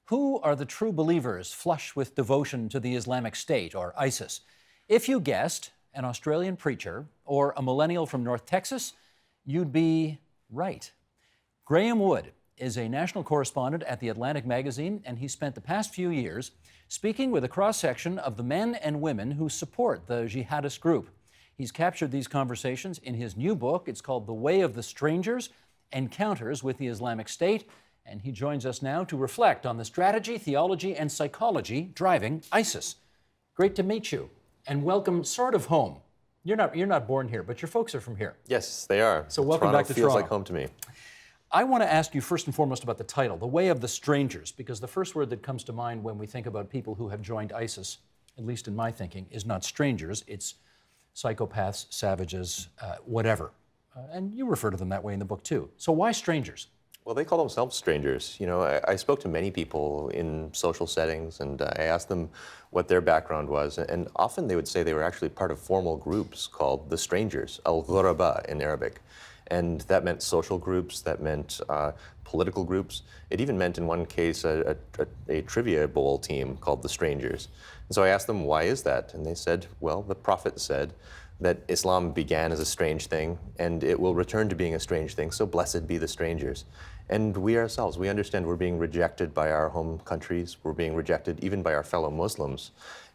Who are the true believers flush with devotion to the Islamic State, or ISIS? If you guessed an Australian preacher or a millennial from North Texas, you'd be right. Graeme Wood is a national correspondent at the Atlantic magazine, and he spent the past few years speaking with a cross-section of the men and women who support the jihadist group. He's captured these conversations in his new book. It's called The Way of the Strangers: Encounters with the Islamic State. And he joins us now to reflect on the strategy, theology, and psychology driving ISIS. Great to meet you, and welcome sort of home. You're not born here, but your folks are from here. Yes, they are. So welcome back to Toronto. Feels like home to me. I want to ask you first and foremost about the title, The Way of the Strangers, because the first word that comes to mind when we think about people who have joined ISIS, at least in my thinking, is not strangers, it's psychopaths, savages, whatever. And you refer to them that way in the book too. So why strangers? Well, they call themselves strangers. You know, I spoke to many people in social settings, and I asked them what their background was, and often they would say they were actually part of formal groups called the strangers, al-ghuraba in Arabic. And that meant social groups, that meant political groups. It even meant, in one case, a trivia bowl team called the Strangers. And so I asked them, why is that? And they said, well, the Prophet said that Islam began as a strange thing, and it will return to being a strange thing, so blessed be the strangers. And we ourselves, we understand we're being rejected by our home countries, we're being rejected even by our fellow Muslims.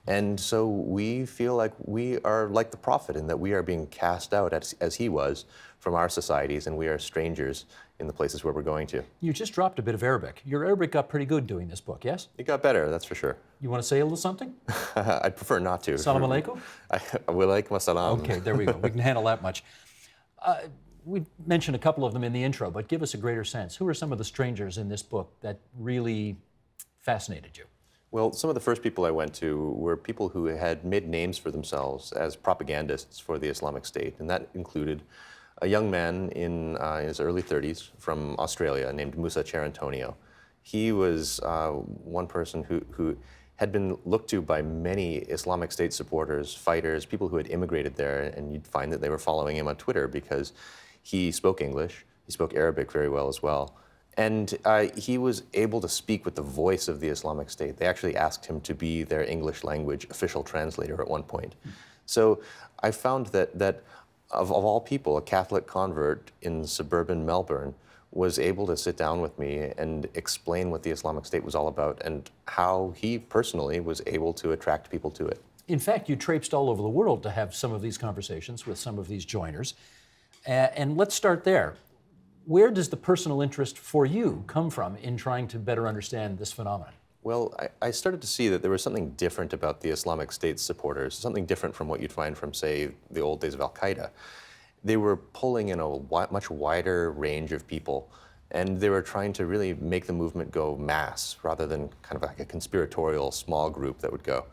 And so we feel like we are like the Prophet in that we are being cast out as he was from our societies, and we are strangers in the places where we're going to. You just dropped a bit of Arabic. Your Arabic got pretty good doing this book, yes? It got better, that's for sure. You want to say a little something? I'd prefer not to. Salam alaikum? Walaikum assalam. Okay, there we go. We can handle that much. We mentioned a couple of them in the intro, but give us a greater sense. Who are some of the strangers in this book that really fascinated you? Well, some of the first people I went to were people who had made names for themselves as propagandists for the Islamic State, and that included a young man in his early 30s from Australia named Musa Cherantonio. He was one person who had been looked to by many Islamic State supporters, fighters, people who had immigrated there, and you'd find that they were following him on Twitter because he spoke English, he spoke Arabic very well as well, and he was able to speak with the voice of the Islamic State. They actually asked him to be their English language official translator at one point. So I found that of all people, a Catholic convert in suburban Melbourne was able to sit down with me and explain what the Islamic State was all about and how he personally was able to attract people to it. In fact, you traipsed all over the world to have some of these conversations with some of these joiners. And let's start there. Where does the personal interest for you come from in trying to better understand this phenomenon? Well, I started to see that there was something different about the Islamic State supporters, something different from what you'd find from, say, the old days of Al-Qaeda. They were pulling in a much wider range of people, and they were trying to really make the movement go mass rather than kind of like a conspiratorial small group that would go.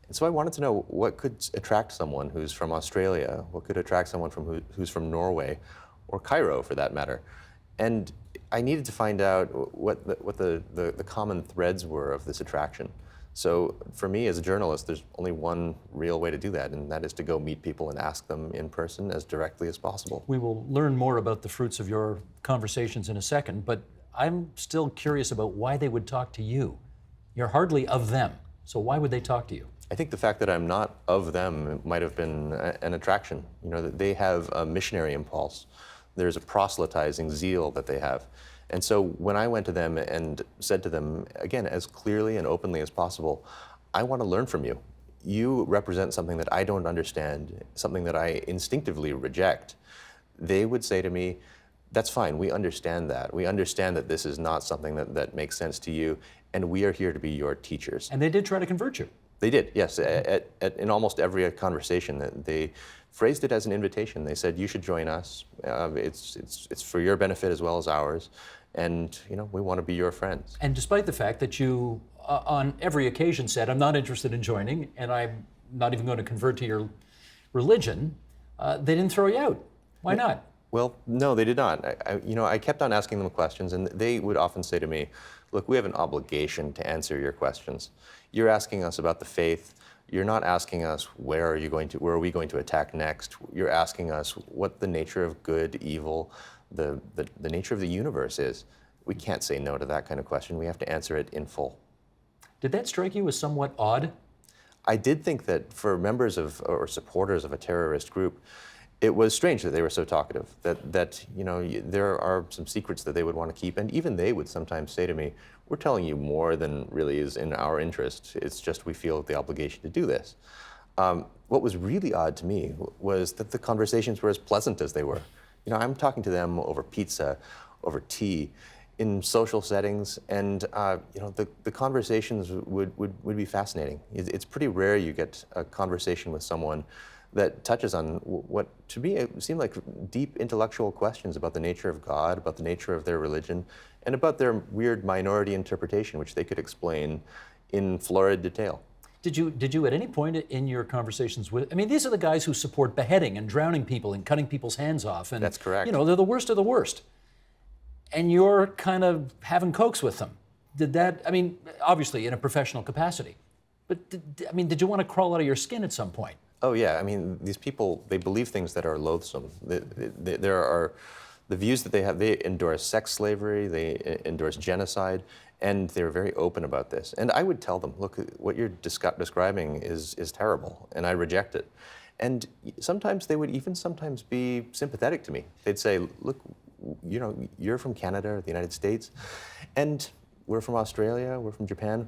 And so I wanted to know what could attract someone who's from Australia, what could attract someone who's from Norway, or Cairo for that matter. And I needed to find out what the common threads were of this attraction. So for me as a journalist, there's only one real way to do that, and that is to go meet people and ask them in person as directly as possible. We will learn more about the fruits of your conversations in a second, but I'm still curious about why they would talk to you. You're hardly of them, so why would they talk to you? I think the fact that I'm not of them might have been an attraction. You know, that they have a missionary impulse. There's a proselytizing zeal that they have. And so when I went to them and said to them, again, as clearly and openly as possible, I want to learn from you. You represent something that I don't understand, something that I instinctively reject. They would say to me, that's fine, we understand that. We understand that this is not something that makes sense to you, and we are here to be your teachers. And they did try to convert you. They did, yes. In almost every conversation, they phrased it as an invitation. They said, you should join us. It's for your benefit as well as ours. And, you know, we want to be your friends. And despite the fact that you, on every occasion, said, I'm not interested in joining, and I'm not even going to convert to your religion, they didn't throw you out. Why not? Well, no, they did not. I kept on asking them questions, and they would often say to me, look, we have an obligation to answer your questions. You're asking us about the faith. You're not asking us where are we going to attack next. You're asking us what the nature of good, evil, the nature of the universe is. We can't say no to that kind of question. We have to answer it in full. Did that strike you as somewhat odd? I did think that for members of or supporters of a terrorist group, it was strange that they were so talkative, that there are some secrets that they would want to keep, and even they would sometimes say to me, we're telling you more than really is in our interest. It's just we feel the obligation to do this. What was really odd to me was that the conversations were as pleasant as they were. I'm talking to them over pizza, over tea, in social settings, and the conversations would be fascinating. It's pretty rare you get a conversation with someone that touches on what, to me, it seemed like deep intellectual questions about the nature of God, about the nature of their religion, and about their weird minority interpretation, which they could explain in florid detail. Did you at any point in your conversations with, these are the guys who support beheading and drowning people and cutting people's hands off. And, that's correct. They're the worst of the worst. And you're kind of having cokes with them. Did that, obviously in a professional capacity, but did you want to crawl out of your skin at some point? Oh yeah, these people, they believe things that are loathsome. There are the views that they have. They endorse sex slavery, they endorse genocide, and they're very open about this. And I would tell them, look, what you're describing is terrible, and I reject it. And sometimes they would even sometimes be sympathetic to me. They'd say, look, you're from Canada or the United States, and we're from Australia, we're from Japan.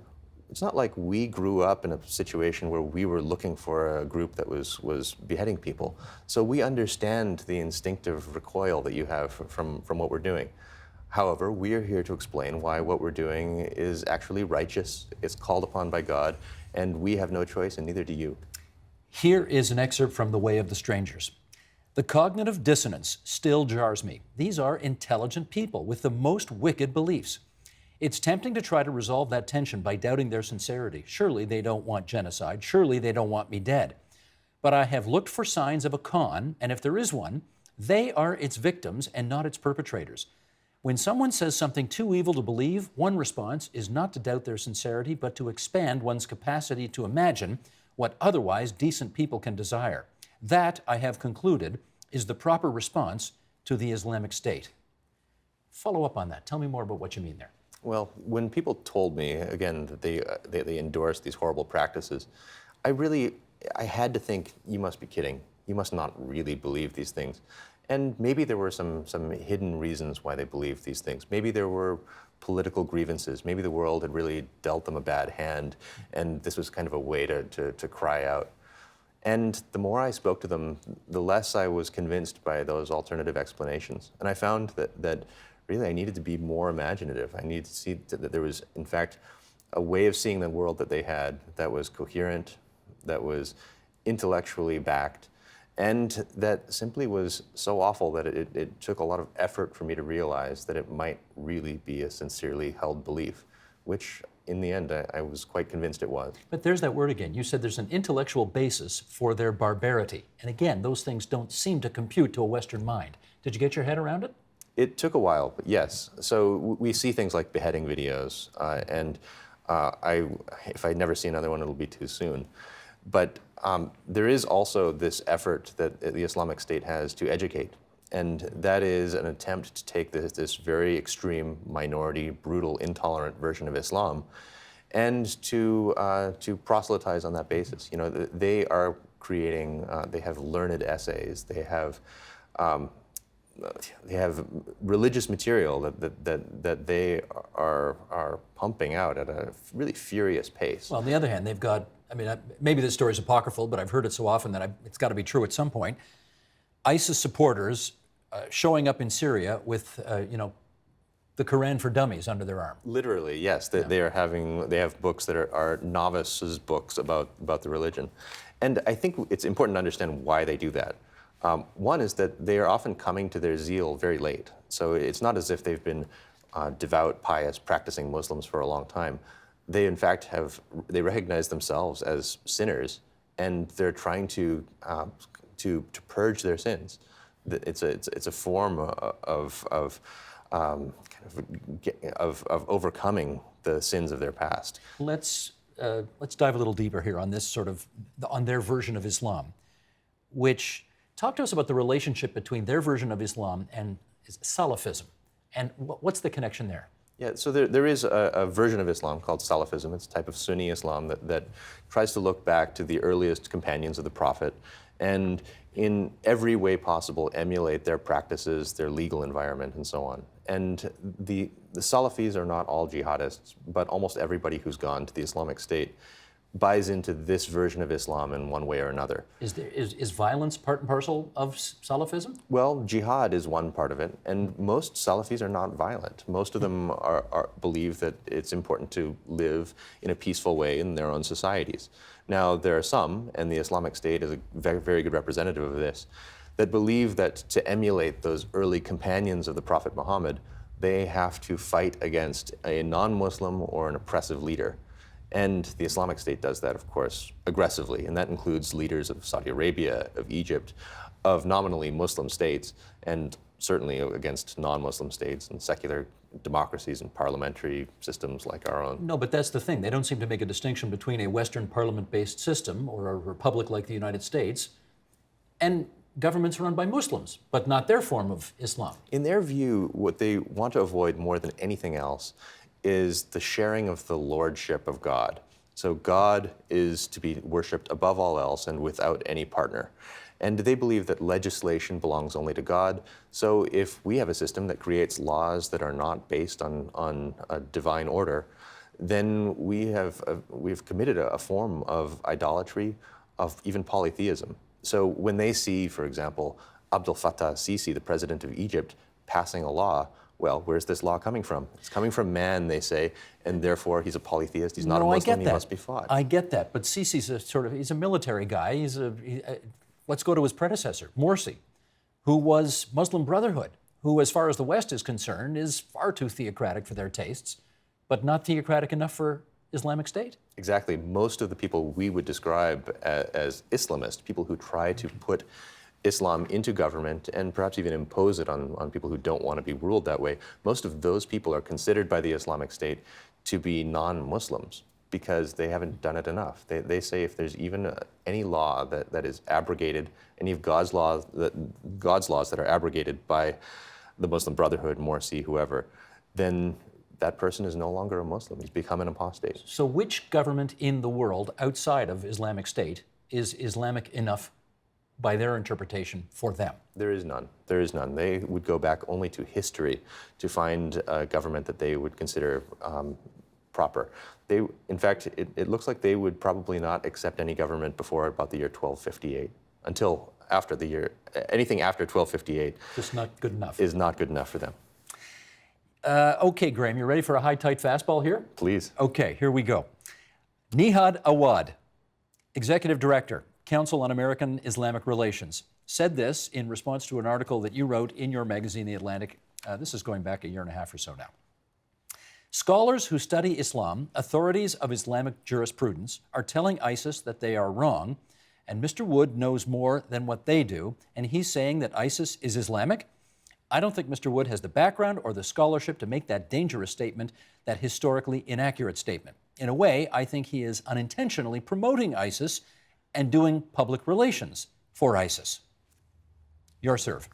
It's not like we grew up in a situation where we were looking for a group that was beheading people. So we understand the instinctive recoil that you have from what we're doing. However, we are here to explain why what we're doing is actually righteous, it's called upon by God, and we have no choice, and neither do you. Here is an excerpt from The Way of the Strangers. The cognitive dissonance still jars me. These are intelligent people with the most wicked beliefs. It's tempting to try to resolve that tension by doubting their sincerity. Surely they don't want genocide. Surely they don't want me dead. But I have looked for signs of a con, and if there is one, they are its victims and not its perpetrators. When someone says something too evil to believe, one response is not to doubt their sincerity, but to expand one's capacity to imagine what otherwise decent people can desire. That, I have concluded, is the proper response to the Islamic State. Follow up on that. Tell me more about what you mean there. Well, when people told me, again, that they endorsed these horrible practices, I had to think, you must be kidding. You must not really believe these things. And maybe there were some hidden reasons why they believed these things. Maybe there were political grievances. Maybe the world had really dealt them a bad hand, and this was kind of a way to cry out. And the more I spoke to them, the less I was convinced by those alternative explanations. And I found that really I needed to be more imaginative. I needed to see that there was, in fact, a way of seeing the world that they had that was coherent, that was intellectually backed, and that simply was so awful that it took a lot of effort for me to realize that it might really be a sincerely held belief, which in the end I was quite convinced it was. But there's that word again. You said there's an intellectual basis for their barbarity. And again, those things don't seem to compute to a Western mind. Did you get your head around it? It took a while, but yes. So we see things like beheading videos, and if I never see another one, it'll be too soon. But there is also this effort that the Islamic State has to educate, and that is an attempt to take this very extreme minority, brutal, intolerant version of Islam, and to proselytize on that basis. They are creating. They have learned essays. They have religious material that they are pumping out at a really furious pace. Well, on the other hand, they've got, maybe this story is apocryphal, but I've heard it so often that it's got to be true at some point. ISIS supporters showing up in Syria with, the Quran for dummies under their arm. Literally, yes. They have books that are novices' books about the religion. And I think it's important to understand why they do that. One is that they are often coming to their zeal very late. So it's not as if they've been devout, pious, practicing Muslims for a long time. They, in fact, they recognize themselves as sinners, and they're trying to purge their sins. It's a form of overcoming the sins of their past. Let's dive a little deeper here on this on their version of Islam, which. Talk to us about the relationship between their version of Islam and Salafism. And what's the connection there? Yeah, so there is a version of Islam called Salafism. It's a type of Sunni Islam that tries to look back to the earliest companions of the Prophet and in every way possible emulate their practices, their legal environment, and so on. And the Salafis are not all jihadists, but almost everybody who's gone to the Islamic State buys into this version of Islam in one way or another. Is violence part and parcel of Salafism? Well, jihad is one part of it, and most Salafis are not violent. Most of them believe that it's important to live in a peaceful way in their own societies. Now, there are some, and the Islamic State is a very, very good representative of this, that believe that to emulate those early companions of the Prophet Muhammad, they have to fight against a non-Muslim or an oppressive leader. And the Islamic State does that, of course, aggressively, and that includes leaders of Saudi Arabia, of Egypt, of nominally Muslim states, and certainly against non-Muslim states and secular democracies and parliamentary systems like our own. No, but that's the thing. They don't seem to make a distinction between a Western parliament-based system or a republic like the United States and governments run by Muslims, but not their form of Islam. In their view, what they want to avoid more than anything else is the sharing of the lordship of God. So God is to be worshipped above all else and without any partner. And they believe that legislation belongs only to God. So if we have a system that creates laws that are not based on a divine order, then we've committed a form of idolatry, of even polytheism. So when they see, for example, Abdel Fattah Sisi, the president of Egypt, passing a law, well, where's this law coming from? It's coming from man, they say, and therefore he's a polytheist. He's not a Muslim. He must be fought. I get that, but Sisi's he's a military guy. Let's go to his predecessor, Morsi, who was Muslim Brotherhood, who, as far as the West is concerned, is far too theocratic for their tastes, but not theocratic enough for Islamic State. Exactly. Most of the people we would describe as Islamist, people who try to put Islam into government and perhaps even impose it on people who don't want to be ruled that way, most of those people are considered by the Islamic State to be non-Muslims because they haven't done it enough. They say if there's even any law that is abrogated, any of God's laws that are abrogated by the Muslim Brotherhood, Morsi, whoever, then that person is no longer a Muslim. He's become an apostate. So which government in the world outside of Islamic State is Islamic enough by their interpretation for them? There is none. There is none. They would go back only to history to find a government that they would consider proper. In fact, it looks like they would probably not accept any government before about the year 1258, until after the year, anything after 1258 just not good enough. Is not good enough for them. Okay, Graeme, you ready for a high, tight fastball here? Please. Okay, here we go. Nihad Awad, Executive Director, Council on American Islamic Relations, said this in response to an article that you wrote in your magazine, The Atlantic. This is going back a year and a half or so now. Scholars who study Islam, authorities of Islamic jurisprudence, are telling ISIS that they are wrong, and Mr. Wood knows more than what they do, and he's saying that ISIS is Islamic. I don't think Mr. Wood has the background or the scholarship to make that dangerous statement, that historically inaccurate statement. In a way, I think he is unintentionally promoting ISIS and doing public relations for ISIS. Your serve.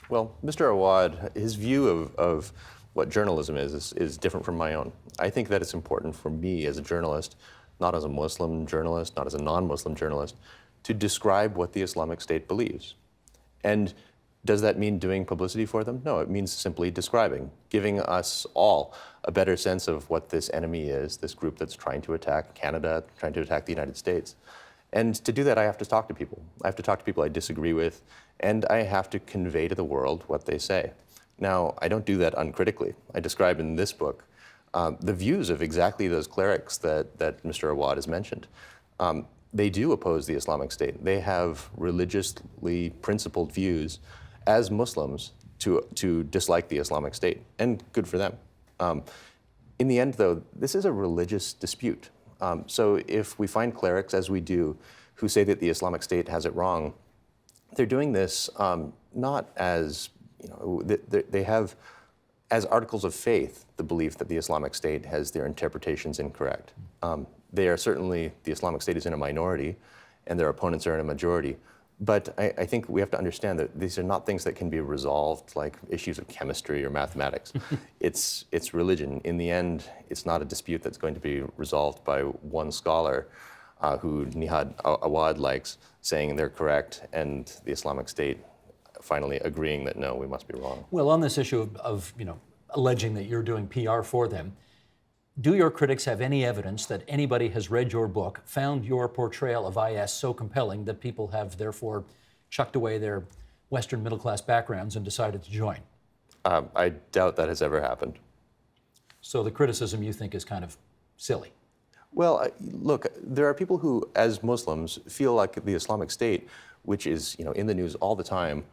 Well, Mr. Awad, his view of what journalism is different from my own. I think that it's important for me as a journalist, not as a Muslim journalist, not as a non-Muslim journalist, to describe what the Islamic State believes. And does that mean doing publicity for them? No, it means simply describing, giving us all a better sense of what this enemy is, this group that's trying to attack Canada, trying to attack the United States. And to do that, I have to talk to people. I have to talk to people I disagree with, and I have to convey to the world what they say. Now, I don't do that uncritically. I describe in this book the views of exactly those clerics that Mr. Awad has mentioned. They do oppose the Islamic State. They have religiously principled views as Muslims to dislike the Islamic State, and good for them. In the end, though, this is a religious dispute. So if we find clerics, as we do, who say that the Islamic State has it wrong, they're doing this not as, they have as articles of faith the belief that the Islamic State has their interpretations incorrect. They are certainly, the Islamic State is in a minority and their opponents are in a majority, But I think we have to understand that these are not things that can be resolved like issues of chemistry or mathematics. It's religion. In the end, it's not a dispute that's going to be resolved by one scholar who Nihad Awad likes, saying they're correct, and the Islamic State finally agreeing that no, we must be wrong. Well, on this issue of alleging that you're doing PR for them, do your critics have any evidence that anybody has read your book, found your portrayal of IS so compelling that people have therefore chucked away their Western middle-class backgrounds and decided to join? I doubt that has ever happened. So the criticism you think is kind of silly? Well, look, there are people who, as Muslims, feel like the Islamic State, which is in the news all the time,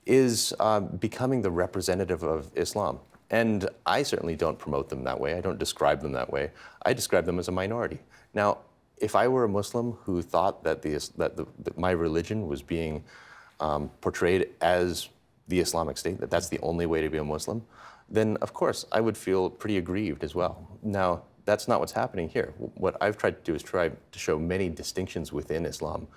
is becoming the representative of Islam. And I certainly don't promote them that way. I don't describe them that way. I describe them as a minority. Now, if I were a Muslim who thought that that my religion was being portrayed as the Islamic State, that that's the only way to be a Muslim, then of course I would feel pretty aggrieved as well. Now, that's not what's happening here. What I've tried to do is try to show many distinctions within Islam,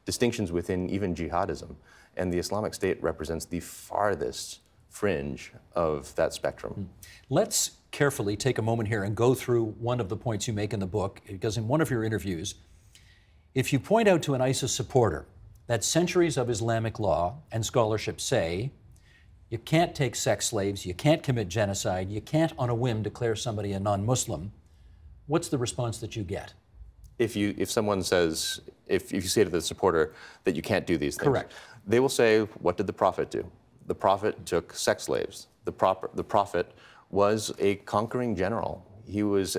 distinctions within even jihadism. And the Islamic State represents the farthest fringe of that spectrum. Let's carefully take a moment here and go through one of the points you make in the book, because in one of your interviews, if you point out to an ISIS supporter that centuries of Islamic law and scholarship say you can't take sex slaves, you can't commit genocide, you can't on a whim declare somebody a non-Muslim, what's the response that you get? If someone says, if you say to the supporter that you can't do these things, correct, they will say, what did the Prophet do? The Prophet took sex slaves. The Prophet was a conquering general. He was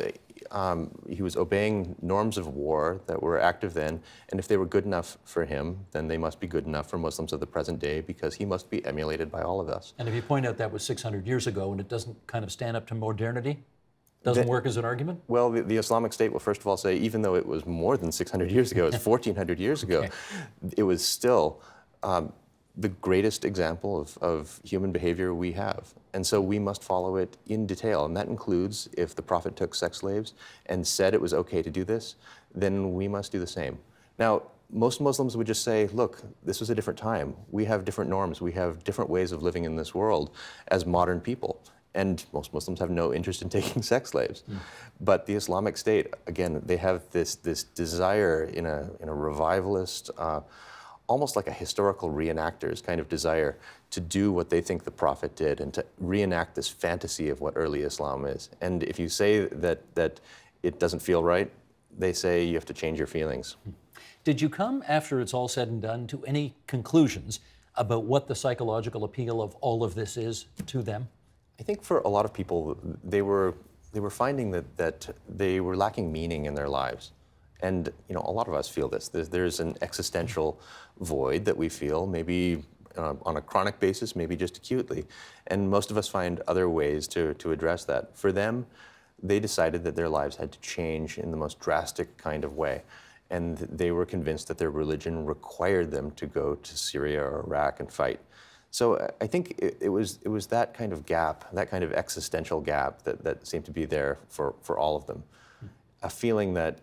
obeying norms of war that were active then, and if they were good enough for him, then they must be good enough for Muslims of the present day, because he must be emulated by all of us. And if you point out that was 600 years ago and it doesn't kind of stand up to modernity, doesn't work as an argument? Well, the Islamic State will first of all say, even though it was more than 600 years ago, it's 1,400 years ago, okay, it was still the greatest example of human behavior we have. And so we must follow it in detail. And that includes, if the Prophet took sex slaves and said it was okay to do this, then we must do the same. Now, most Muslims would just say, look, this was a different time. We have different norms. We have different ways of living in this world as modern people. And most Muslims have no interest in taking sex slaves. But the Islamic State, again, they have this desire in a revivalist, almost like a historical reenactor's kind of desire to do what they think the Prophet did and to reenact this fantasy of what early Islam is. And if you say that it doesn't feel right, they say you have to change your feelings. Did you come, after it's all said and done, to any conclusions about what the psychological appeal of all of this is to them? I think for a lot of people, they were finding that they were lacking meaning in their lives. And a lot of us feel this. There's an existential void that we feel, maybe on a chronic basis, maybe just acutely. And most of us find other ways to address that. For them, they decided that their lives had to change in the most drastic kind of way. And they were convinced that their religion required them to go to Syria or Iraq and fight. So I think it was that kind of gap, that kind of existential gap that seemed to be there for all of them. A feeling that,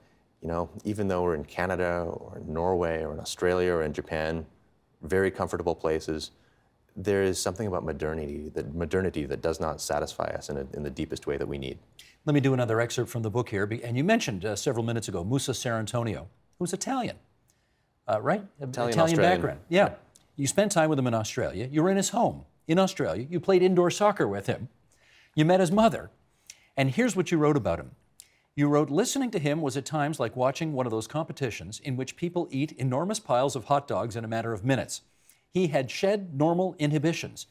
even though we're in Canada or in Norway or in Australia or in Japan, very comfortable places, there is something about modernity that does not satisfy us in the deepest way that we need. Let me do another excerpt from the book here. And you mentioned several minutes ago Musa Sarantonio, who's Italian, right? Italian background. Yeah. You spent time with him in Australia. You were in his home in Australia. You played indoor soccer with him. You met his mother. And here's what you wrote about him. You wrote, listening to him was at times like watching one of those competitions in which people eat enormous piles of hot dogs in a matter of minutes. He had shed normal inhibitions.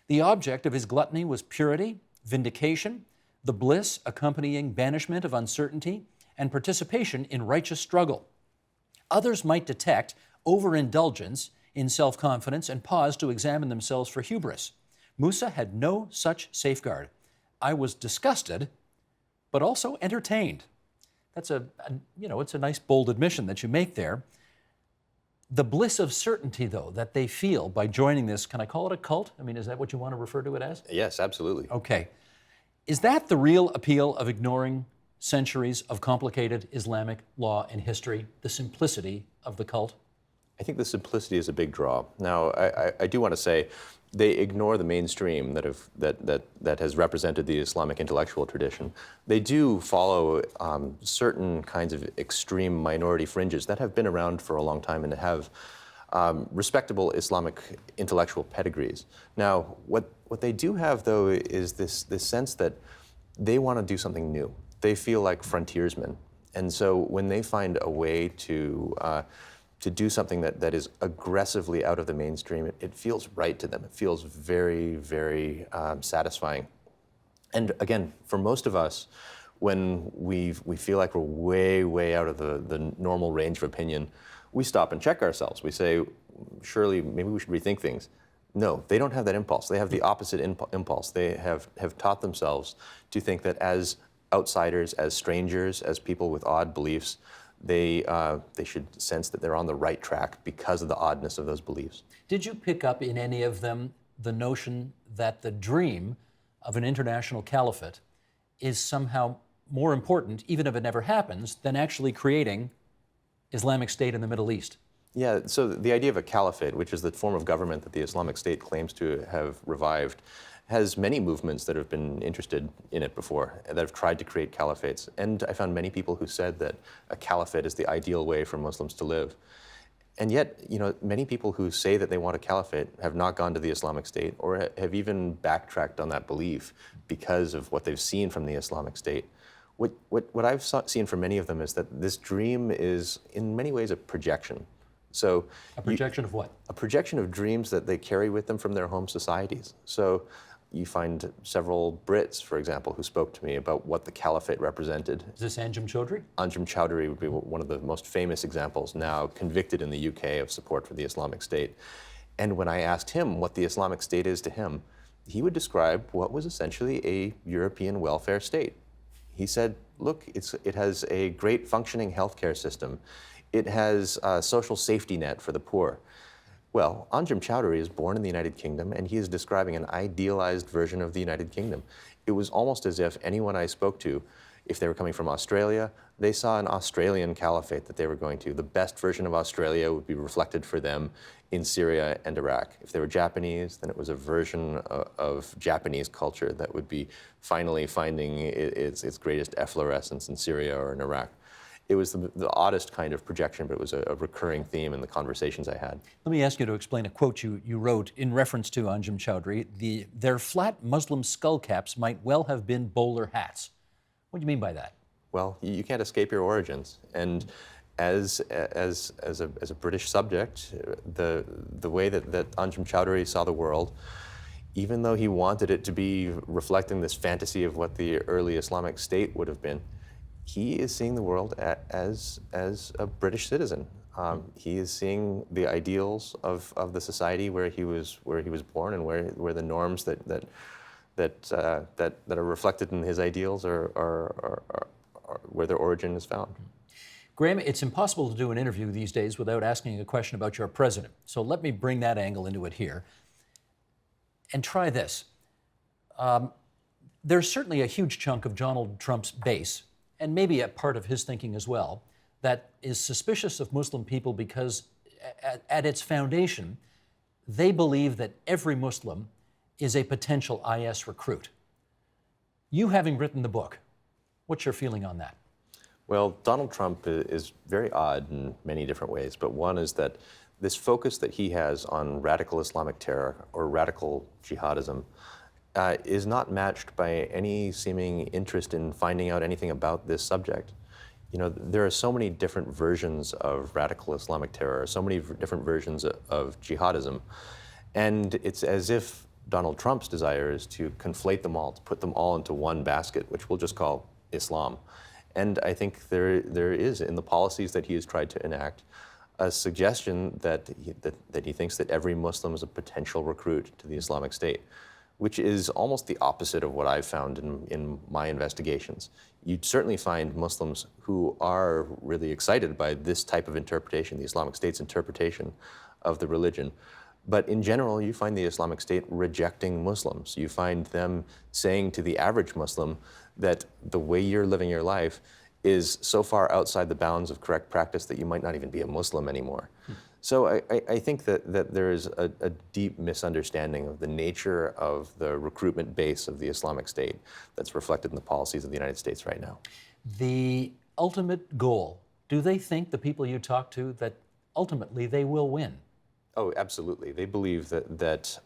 The object of his gluttony was purity, vindication, the bliss accompanying banishment of uncertainty, and participation in righteous struggle. Others might detect overindulgence in self-confidence and pause to examine themselves for hubris. Musa had no such safeguard. I was disgusted, but also entertained. That's it's a nice bold admission that you make there. The bliss of certainty, though, that they feel by joining this, can I call it a cult? I mean, is that what you want to refer to it as? Yes, absolutely. Okay. Is that the real appeal of ignoring centuries of complicated Islamic law and history, the simplicity of the cult? I think the simplicity is a big draw. Now, I do want to say they ignore the mainstream that has represented the Islamic intellectual tradition. They do follow certain kinds of extreme minority fringes that have been around for a long time and have respectable Islamic intellectual pedigrees. Now, what they do have, though, is this sense that they want to do something new. They feel like frontiersmen. And so when they find a way to do something that is aggressively out of the mainstream, it feels right to them. It feels very, very satisfying. And again, for most of us, when we feel like we're way, way out of the normal range of opinion, we stop and check ourselves. We say, surely maybe we should rethink things. No, they don't have that impulse. They have the opposite impulse. They have taught themselves to think that as outsiders, as strangers, as people with odd beliefs, they should sense that they're on the right track because of the oddness of those beliefs. Did you pick up in any of them the notion that the dream of an international caliphate is somehow more important, even if it never happens, than actually creating Islamic State in the Middle East? Yeah, so the idea of a caliphate, which is the form of government that the Islamic State claims to have revived, has many movements that have been interested in it before, that have tried to create caliphates. And I found many people who said that a caliphate is the ideal way for Muslims to live. And yet, many people who say that they want a caliphate have not gone to the Islamic State or have even backtracked on that belief because of what they've seen from the Islamic State. What I've seen from many of them is that this dream is, in many ways, a projection. So a projection of what? A projection of dreams that they carry with them from their home societies. So you find several Brits, for example, who spoke to me about what the caliphate represented. Is this Anjem Choudary? Anjem Choudary would be one of the most famous examples, now convicted in the UK of support for the Islamic State. And when I asked him what the Islamic State is to him, he would describe what was essentially a European welfare state. He said, look, it has a great functioning healthcare system. It has a social safety net for the poor. Well, Anjem Choudary is born in the United Kingdom, and he is describing an idealized version of the United Kingdom. It was almost as if anyone I spoke to, if they were coming from Australia, they saw an Australian caliphate that they were going to. The best version of Australia would be reflected for them in Syria and Iraq. If they were Japanese, then it was a version of Japanese culture that would be finally finding its greatest efflorescence in Syria or in Iraq. It was the oddest kind of projection, but it was a recurring theme in the conversations I had. Let me ask you to explain a quote you wrote in reference to Anjem Choudary. Their flat Muslim skull caps might well have been bowler hats. What do you mean by that? Well, you can't escape your origins. And as a British subject, the way that Anjem Choudary saw the world, even though he wanted it to be reflecting this fantasy of what the early Islamic State would have been, he is seeing the world as a British citizen. He is seeing the ideals of the society where he was born and where the norms that are reflected in his ideals are where their origin is found. Graeme, it's impossible to do an interview these days without asking a question about your president. So let me bring that angle into it here. And try this. There's certainly a huge chunk of Donald Trump's base, and maybe a part of his thinking as well, that is suspicious of Muslim people because at its foundation, they believe that every Muslim is a potential IS recruit. You having written the book, what's your feeling on that? Well, Donald Trump is very odd in many different ways, but one is that this focus that he has on radical Islamic terror or radical jihadism is not matched by any seeming interest in finding out anything about this subject. There are so many different versions of radical Islamic terror, so many different versions of jihadism, and it's as if Donald Trump's desire is to conflate them all, to put them all into one basket, which we'll just call Islam. And I think there is, in the policies that he has tried to enact, a suggestion that he thinks that every Muslim is a potential recruit to the Islamic State, which is almost the opposite of what I've found in my investigations. You'd certainly find Muslims who are really excited by this type of interpretation, the Islamic State's interpretation of the religion. But in general, you find the Islamic State rejecting Muslims. You find them saying to the average Muslim that the way you're living your life is so far outside the bounds of correct practice that you might not even be a Muslim anymore. So I think that there is a deep misunderstanding of the nature of the recruitment base of the Islamic State that's reflected in the policies of the United States right now. The ultimate goal, do they think, the people you talk to, that ultimately they will win? Oh, absolutely. They believe that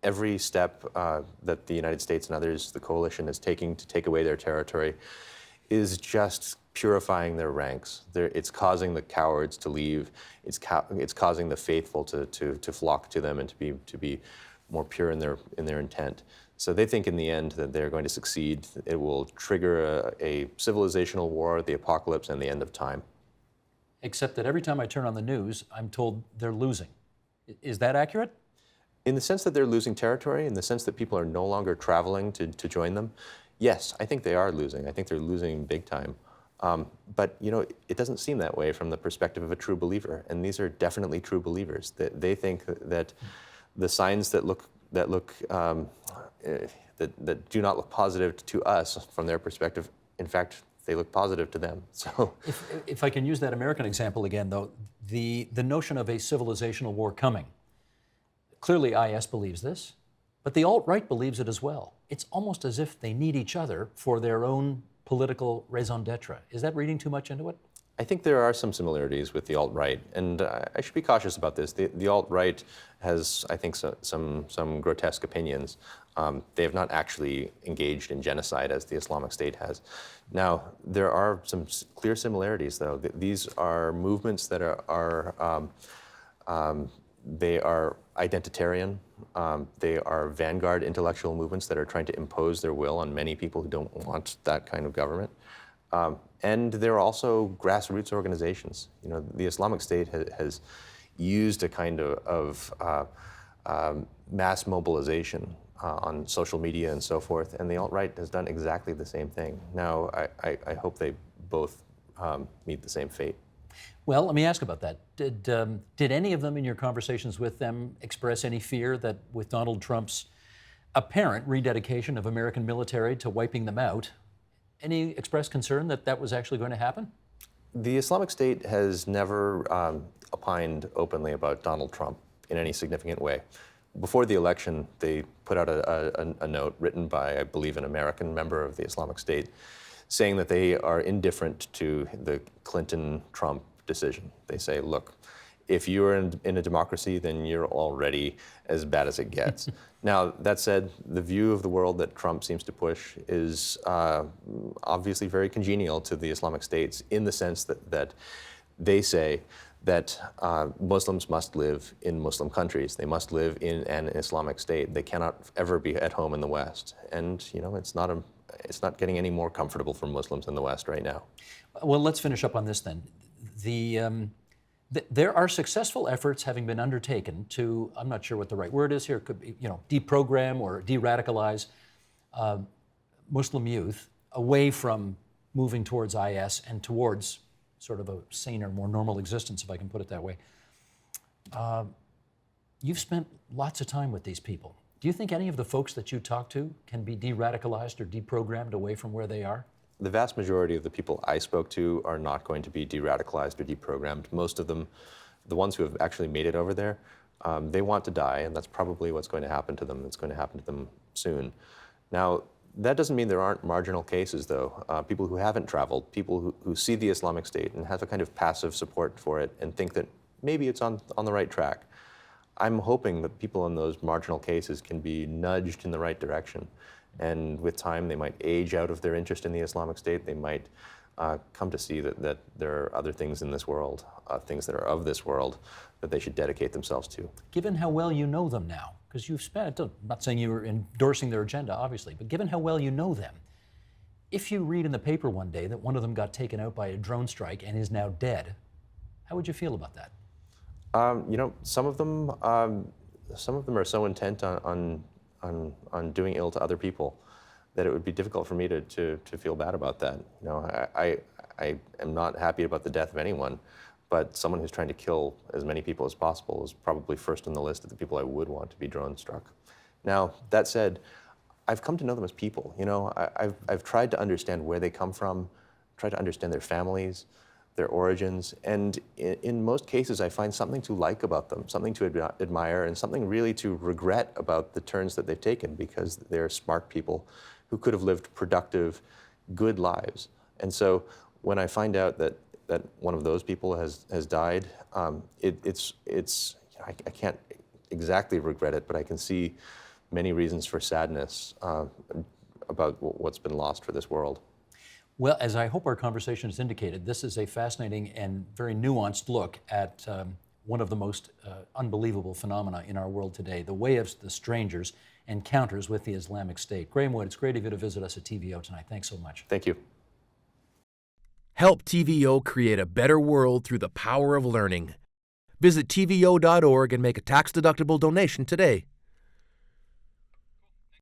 every step that the United States and others, the coalition, is taking to take away their territory is just purifying their ranks. It's causing the cowards to leave. It's causing the faithful to flock to them and to be more pure in their intent. So they think in the end that they're going to succeed. It will trigger a civilizational war, the apocalypse, and the end of time. Except that every time I turn on the news, I'm told they're losing. Is that accurate? In the sense that they're losing territory, in the sense that people are no longer traveling to join them, yes, I think they are losing. I think they're losing big time. But it doesn't seem that way from the perspective of a true believer, and these are definitely true believers. They think that the signs that do not look positive to us from their perspective, in fact, they look positive to them. So, if I can use that American example again, though, the notion of a civilizational war coming. Clearly, IS believes this, but the alt-right believes it as well. It's almost as if they need each other for their own political raison d'etre. Is that reading too much into it? I think there are some similarities with the alt-right, and I should be cautious about this. The alt-right has, I think, some grotesque opinions. They have not actually engaged in genocide as the Islamic State has. Now, there are some clear similarities, though. These are movements that they are identitarian. They are vanguard intellectual movements that are trying to impose their will on many people who don't want that kind of government. And they're also grassroots organizations. The Islamic State has used a kind of mass mobilization on social media and so forth, and the alt-right has done exactly the same thing. Now, I hope they both meet the same fate. Well, let me ask about that. Did any of them in your conversations with them express any fear that with Donald Trump's apparent rededication of American military to wiping them out, any expressed concern that that was actually going to happen? The Islamic State has never opined openly about Donald Trump in any significant way. Before the election, they put out a note written by, I believe, an American member of the Islamic State, saying that they are indifferent to the Clinton-Trump decision. They say, look, if you're in a democracy, then you're already as bad as it gets. Now, that said, the view of the world that Trump seems to push is obviously very congenial to the Islamic States in the sense that they say that Muslims must live in Muslim countries. They must live in an Islamic State. They cannot ever be at home in the West. And, it's not getting any more comfortable for Muslims in the West right now. Well, let's finish up on this then. There are successful efforts having been undertaken to, I'm not sure what the right word is here, it could be, deprogram or de-radicalize Muslim youth away from moving towards IS and towards sort of a saner, more normal existence, if I can put it that way. You've spent lots of time with these people. Do you think any of the folks that you talk to can be de-radicalized or deprogrammed away from where they are? The vast majority of the people I spoke to are not going to be de-radicalized or deprogrammed. Most of them, the ones who have actually made it over there, they want to die, and that's probably what's going to happen to them. It's going to happen to them soon. Now, that doesn't mean there aren't marginal cases, though. People who haven't traveled, people who see the Islamic State and have a kind of passive support for it and think that maybe it's on the right track. I'm hoping that people in those marginal cases can be nudged in the right direction. And with time, they might age out of their interest in the Islamic State. They might come to see that there are other things in this world, things that are of this world, that they should dedicate themselves to. Given how well you know them now, because you've spent, I'm not saying you were endorsing their agenda, obviously, but given how well you know them, if you read in the paper one day that one of them got taken out by a drone strike and is now dead, how would you feel about that? Some of them are so intent on doing ill to other people that it would be difficult for me to feel bad about that. I am not happy about the death of anyone, but someone who's trying to kill as many people as possible is probably first on the list of the people I would want to be drone struck. Now, that said, I've come to know them as people. I've tried to understand where they come from, tried to understand their families. their origins, and in most cases I find something to like about them, something to admire, and something really to regret about the turns that they've taken, because they're smart people who could have lived productive, good lives. And so when I find out that one of those people has died, I can't exactly regret it, but I can see many reasons for sadness about what's been lost for this world. Well, as I hope our conversation has indicated, this is a fascinating and very nuanced look at one of the most unbelievable phenomena in our world today, the way of the strangers encounters with the Islamic State. Graeme Wood, it's great of you to visit us at TVO tonight. Thanks so much. Thank you. Help TVO create a better world through the power of learning. Visit TVO.org and make a tax-deductible donation today.